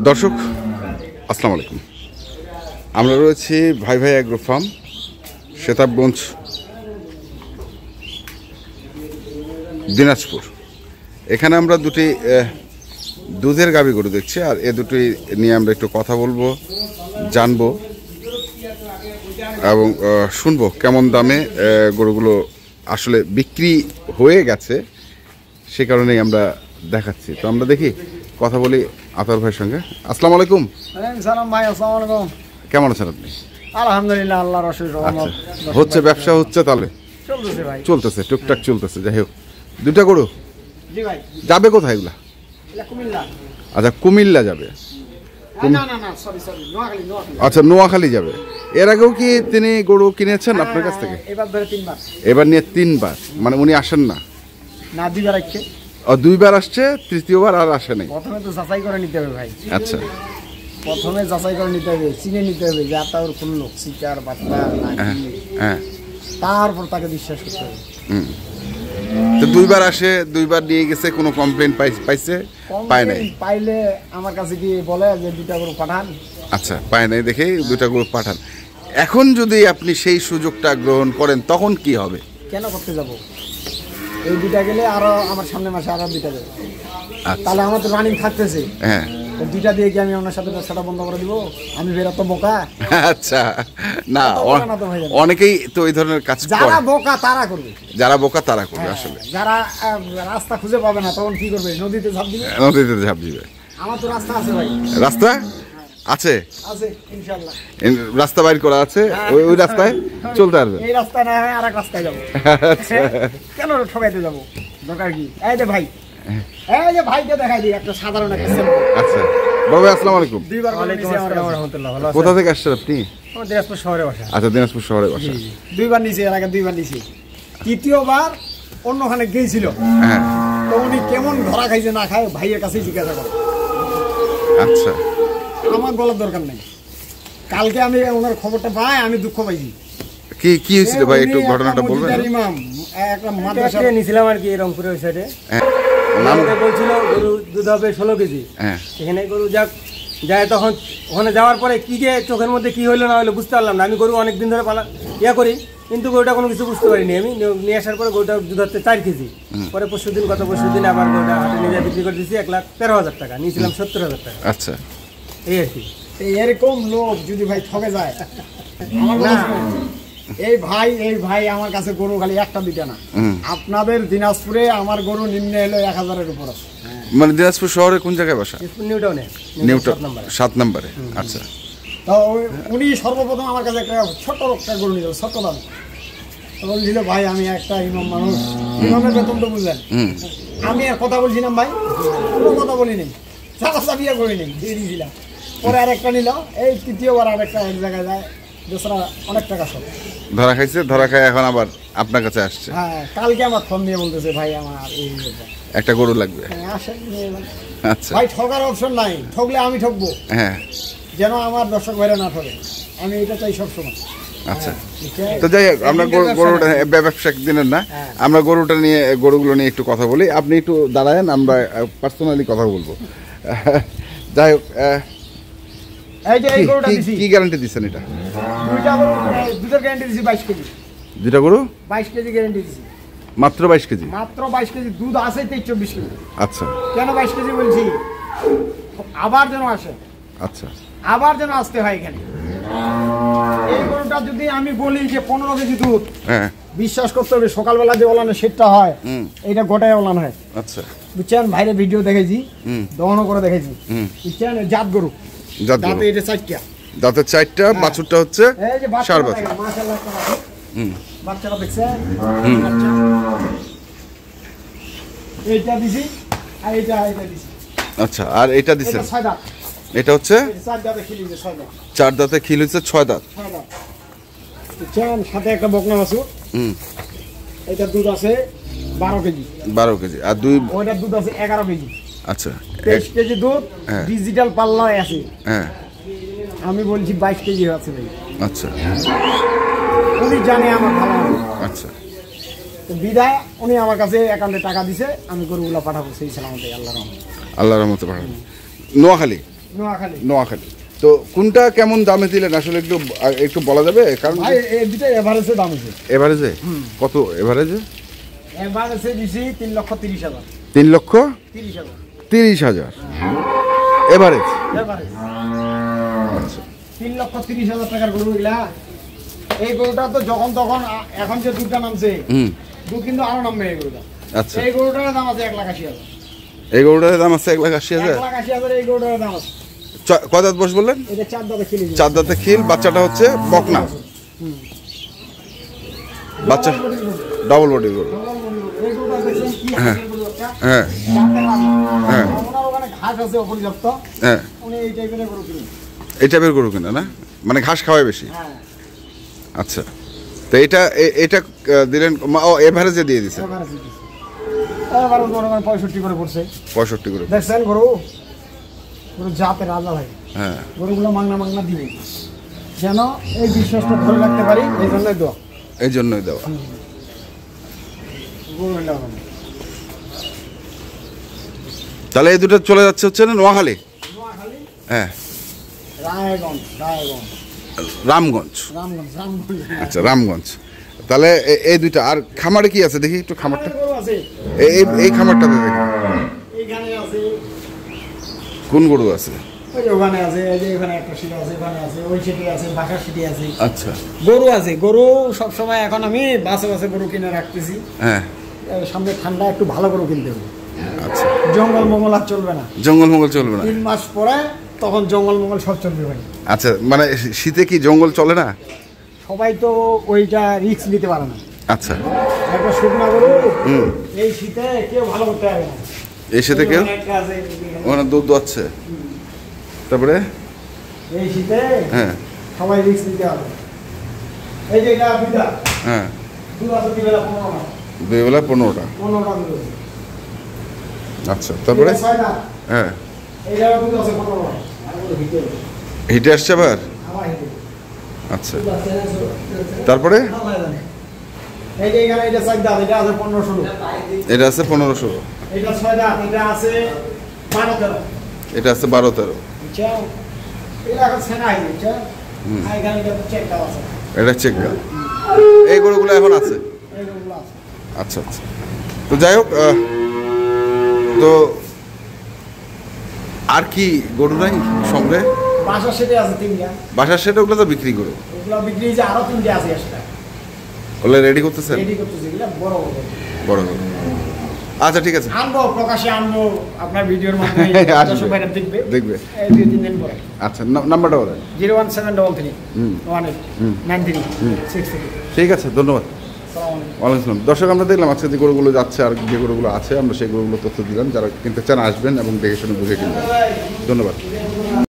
দর্শক আসসালামু আলাইকুম। আমরা রয়েছি ভাই ভাই অ্যাগ্রো ফার্ম, সেতাবগঞ্জ, দিনাজপুর। এখানে আমরা দুটি দুধের গাভী গরু দেখছি, আর এ দুটি নিয়ে আমরা একটু কথা বলবো, জানবো এবং শুনবো কেমন দামে গরুগুলো আসলে বিক্রি হয়ে গেছে, সে কারণেই আমরা দেখাচ্ছি। তো আমরা দেখি, কথা বলি আতর ভাইয়ের সঙ্গে। আসসালামু আলাইকুম। সালাম ভাই, আসসালামু আলাইকুম। কেমন আছেন আপনি? আলহামদুলিল্লাহ, আল্লাহর অশেষ রহমত। হচ্ছে ব্যবসা হচ্ছে, তাহলে চলতেছে ভাই, চলতেছে টুকটাক চলতেছে। যাই হোক, দুটা গরু জি ভাই। যাবে কোথায় এগুলা? এটা কুমিল্লা। আচ্ছা, কুমিল্লা যাবে। না না না, সরি নোয়াখালী। আচ্ছা, নোয়াখালী যাবে। এর আগেও কি তিনি গরু কিনেছেন আপনার কাছ থেকে? এবার ধরে 3 বার। এবার নিয়ে 3 বার, মানে উনি আসেন না? না, 2 বার আসছে। 2 বার আসছে, তৃতীয়বার আর আসে নাই। প্রথমে তো যাচাই করে নিতে হবে ভাই। আচ্ছা, প্রথমে যাচাই করে নিতে হবে, চিনে নিতে হবে যে আপনার কোন লোক, সিটার বাচ্চা নাকি, হ্যাঁ। তারপর তাকে বিশ্বাস করতে হবে। তো 2 বার আসে, 2 বার নিয়ে গেছে, কোনো কমপ্লেন পাইছে? পায় নাই। পাইলে আমার কাছে গিয়ে বলে যে 2টা গরু পাঠান। আচ্ছা, পায় নাই দেখে 2টা গরু পাঠান। এখন যদি আপনি সেই সুযোগটা গ্রহণ করেন, তখন কি হবে? কেন করতে যাব? এই 2টা গেলে আরো আমার সামনে মাসে আরো 2টা যাবে, তাহলে আমার তো রানিং থাকতেছে। হ্যাঁ, 2টা দিয়ে কি আমি আপনার সাথে ব্যবসাটা বন্ধ করে দিব? আমি বেরা তো বোকা। আচ্ছা, না অনেকেই তো এই ধরনের কাজ করে। যারা বোকা তারা করবে, যারা বোকা তারা করবে। আসলে যারা রাস্তা খুঁজে পাবে না, তখন কি করবে? নদীতে ঝাঁপ দিবে। নদীতে ঝাঁপ দিবে। আমার তো রাস্তা আছে ভাই। রাস্তা আছে? আছে ইনশাআল্লাহ। রাস্তা বাইর করা আছে, ওই রাস্তায় চলতে পারবে। এই রাস্তা না হয় আরেক রাস্তায় যাব। কেন ঠকাইতে যাব? দরকার কি? এই যে ভাই, এই যে ভাইকে দেখাই দিই একটা সাধারণ একটা স্যাম্পল। আচ্ছা বাবা, আসসালামু আলাইকুম। 2 বার ওয়ালাইকুম আসসালাম ওয়া রাহমাতুল্লাহ। ভালো আছেন? কোথা থেকে আসছেন আপনি? আমার দিনাজপুর শহরে বাসা। আচ্ছা, দিনাজপুর শহরে বাসা। 2 বার নিছি, এর আগে 2 বার নিছি। তৃতীয়বার অন্যখানে গিয়েছিল। হ্যাঁ। তো উনি কেমন ধরা খাইছে না খায় ভাইয়ের কাছেই জিজ্ঞাসা করে। আচ্ছা, আমার বলার দরকার নেই। কালকে আমি ওনার খবরটা পাই, আমি দুঃখ পাইছি। কি হয়েছিল ভাই, একটু ঘটনাটা বলবেন? ইমাম একটা মাদ্রাসা নিয়েছিলাম আর কি, রংপুরের ওই সাইডে। নামটা বলছিল গরু দুধ হবে 16 কেজি। হ্যাঁ। সেখানে গরু যায়, তখন ওখানে যাওয়ার পরে কি যে চোখের মধ্যে কি হইলো না হইলো বুঝতে পারলাম না। আমি গরু অনেকদিন ধরে করি, কিন্তু গরুটা কোনো কিছু বুঝতে পারিনি। আমি নিয়ে আসার পরে গরুটা দুধ হচ্ছে 4 কেজি। পরে গত পরশুদিন আবার গরুটা হাটে নিয়ে বিক্রি করে দিয়েছি 1,13,000 টাকা। নিয়েছিলাম 70,000 টাকা। আচ্ছা, এই আর কি। এরকম লোক যদি ভাই ঠকে যায়, এই ভাই আমার কাছে গরু খালি 1টা-2টা না। আপনাদের দিনাজপুরে আমার গরু নিম্নে হলো 1000-এর উপর আছে। মানে দিনাজপুর শহরে কোন জায়গায় বাসা? নিউটাউনে, 7 নম্বরে। আচ্ছা, তো উনি সর্বপ্রথম আমার কাছে একটা ছোট্ট একটা গরু নিল, ছোট্ট দাম। বলছিল ভাই আমি একটা ইমাম মানুষ, ইমামের বেতন তো বুঝলেন। আমি আর কথা বলছিলাম ভাই, কোনো কথা বলিনি, চাপা করিনি, দিয়ে দিয়েছিলাম। পরে আরেকটা নিল, এই তৃতীয়বার আরেকটা এক জায়গায় যায়, দোসরা অনেক টাকা সব ধরা খাইছে। ধরা খায় এখন আবার আপনার কাছে আসছে। হ্যাঁ, কালকে আমার ফোন দিয়ে বলতেছে ভাই আমার এই একটা গরু লাগবে। আসেন। আচ্ছা ভাই ঠকার অপশন নাই, ঠকলে আমি ঠকবো। হ্যাঁ, যেন আমার দর্শক ভাইরা না ঠকে, আমি এটা চাই সবসময়। আচ্ছা, তো যাই হোক, আমরা গরুটা ব্যবসা দিনের না, আমরা গরুগুলো নিয়ে একটু কথা বলি। আপনি একটু দাঁড়ায়েন, আমরা পার্সোনালি কথা বলবো। যাই হোক, কি গ্যারান্টি দিচ্ছেন এটা? 2টা গরু দুধের গ্যারান্টি দিছি 22 কেজি। 2টা গরু 22 কেজি গ্যারান্টি দিছি। মাত্র 22 কেজি? মাত্র 22 কেজি দুধ আছে, 23-24 কেজি। আচ্ছা, কেন 22 কেজি বলছি? আবার যেন আসে। আচ্ছা, আবার যেন আসতে হয় এখানে। এই গরুটা যদি আমি বলি যে 15 কেজি দুধ, হ্যাঁ, বিশ্বাস করতে হবে। সকালবেলা যে ওলানো সেটটা হয়, এটা গোটায় ওলানো হয়। আচ্ছা, বুঝছেন? ভাইরে ভিডিও দেখেছি, দহনও করে দেখেছি। বুঝছেন? জাত গরু, দাঁতে এটা 4টা, দাঁতের 4টা, বাছুরটা হচ্ছে এই যে সার বাছুর। মাশাআল্লাহ, বাচ্চাটা দেখছেন? এইটা দিছি, আর এইটা দিছি। আচ্ছা, আর এটা দিছেন? 6 দাঁত। এটা হচ্ছে 4 দাঁতে খিলিছে, 6 দাঁত। 4 দাঁতে খিল হচ্ছে, 6 দাঁত। বুঝছেন? সাথে একটা বকনা বাছুর। এটা দুধ আছে 12 কেজি। 12 কেজি। আর ওইটার দুধ আছে 11 কেজি। আচ্ছা, 23 কেজি দুধ। ডিজিটাল পাল্লায় আছে। হ্যাঁ, আমি বলছি 22 কেজি আছে ভাই। আচ্ছা, উনি জানে আমার ভালো হবে। আচ্ছা, তো বিদায় উনি আমার কাছে অ্যাকাউন্টে টাকা দিছে, আমি গরুগুলো পাঠাবো সেই সালামতে। আল্লাহর রহমতে পাঠাবেন। নোয়াখালী? নোয়াখালী। নোয়াখালী। তো কোনটা কেমন দামে দিলেন আসলে একটু একটু বলা যাবে? কারণ ভাই এই দুটো এভারেজে দাম আছে। এভারেজে কত? এভারেজে এভারেজে দিছি 3,30,000। 3,30,000 এভারেজ। এভারেজ 3,30,000 টাকার গরু এগুলা। এই গরুটা তো যখন তখন এখন যে দুধটা নামছে দুধ কিন্তু আরো নামবে এই গরুটা। আচ্ছা, এই গরুটার দাম আছে 1,80,000। এই গরুটার দাম আছে 1,80,000। 1,80,000 এই গরুটার দাম আছে। কয় দাঁত বয়স বললেন? এটা 4 দাঁতে খিলি। 4 দাঁতে খিল। বাচ্চাটা হচ্ছে বকনা, বাচ্চা ডাবল বডি গরু। এই গরুটা দেখছেন কি হাসির গরু একটা? হ্যাঁ হ্যাঁ ওনার ওখানে ঘাস আছে অপর্যাপ্ত। হ্যাঁ, উনি এই টাইপের গরু কিনেন। এই টাইপের গরু কিনা না, মানে ঘাস খাওয়ায় বেশি। হ্যাঁ, আচ্ছা, তো এটা এটা দিলেন ও এভারেজে দিয়ে দিছে এভারেজ দিছি। এবার মনে করেন 65 করে পড়ছে। 65 করে। দেখছেন গরু গরু জাতের রাজা ভাই। হ্যাঁ, গরুগুলো মাংনা দিবে যেন এই বিশ্বাসটা ধরে রাখতে পারি, এই জন্যই দোয়া। এই জন্যই দেওয়া। গরু হইলে হবে না। তাহলে এই দুটো চলে যাচ্ছে হচ্ছে না নোয়াখালী। নোয়াখালী, হ্যাঁ, রায়গঞ্জ, রামগঞ্জ। রামগঞ্জ। আচ্ছা, রামগঞ্জ। তাহলে এই দুইটা। আর খামারে কি আছে দেখি একটু খামারটা। আমাদের গরু আছে, এই খামারটাতে দেখি এইখানে আছে, কোন গরু আছে। ওই যে ওখানে আছে, এই যে এখানে একটা সিটি আছে, এখানে আছে, ওই সিটি আছে, বাসার সিটি আছে। আচ্ছা, গরু আছে। গরু সবসময় এখন আমি বাসে গরু কিনে রাখতেছি। হ্যাঁ, সামনে ঠান্ডা, একটু ভালো গরু কিনতে হবে। আচ্ছা। জঙ্গল মঙ্গল আর চলবে না। জঙ্গল মঙ্গল চলবে না। 3 মাস পরে তখন জঙ্গল মঙ্গল সব চলবে ভাই। আচ্ছা, মানে শীতে কি জঙ্গল চলে না? সবাই তো ওইটা রিস্ক নিতে পারে না। আচ্ছা, একটা শুকনা গরু এই শীতে কেউ ভালো করতে পারবে না। এই শীতে কেউ একটা আছে, ওখানে দুধ দোয়াচ্ছে। তারপরে এই শীতে হ্যাঁ সবাই রিস্ক নিতে হবে। এই যে এটা দুইটা হ্যাঁ, দুধ আছে দুবেলা 15টা। 2 বেলা 15টা। 15টা দুধ আছে। আচ্ছা, তারপরে এটা 6টা। হ্যাঁ, এইটা দুধ আছে 15টা। আর বলে হিটে হিটে আসছে আবার। আবার হিটে আচ্ছা, দুধ আছে। তারপরে আল্লাহ জানে। এই যে এখানে এটা 6টা, এটা আছে 15-16। এটা আছে 15-16। এটা 6টা, এটা আছে 12-13। এটা আছে 12-13। বুঝছো? এটা এখন সেনা হয়ে গেছে। আর এখানে এটা চেকটা আছে। এটা চেক। এই গরুগুলো এখন আছে। এইগুলো আছে। আচ্ছা আচ্ছা, তো যাই হোক, তো আর কি গরু নাই সঙ্গে? বাসার সেটে আছে 3টা। বাসার সেটা ওগুলো তো বিক্রি করো। ওগুলো বিক্রি হয়েছে, আরো 3টে আছে এক্সট্রা। ওগুলো রেডি করতেছেন? রেডি করতেছি, এগুলো বড় বড়। বড় গরু। আচ্ছা, ঠিক আছে। আনবো, প্রকাশে আনবো আপনার ভিডিওর মাধ্যমে। আসবে। দর্শক ভাইরা দেখবে। দেখবে। এই 2-3 দিন পরে। আচ্ছা, নাম্বারটা বলেন। 01733 হুম। 18 93 63। ঠিক আছে, ধন্যবাদ। আসসালামু আলাইকুম। ওয়ালাইকুম আসসালাম। দর্শক, আমরা দেখলাম আজকে যে গরুগুলো যাচ্ছে আর যে গরুগুলো আছে, আমরা সেই গরুগুলো তথ্য দিলাম। যারা কিনতে চান আসবেন এবং দেখে শুনে বুঝে কিনবেন। ধন্যবাদ।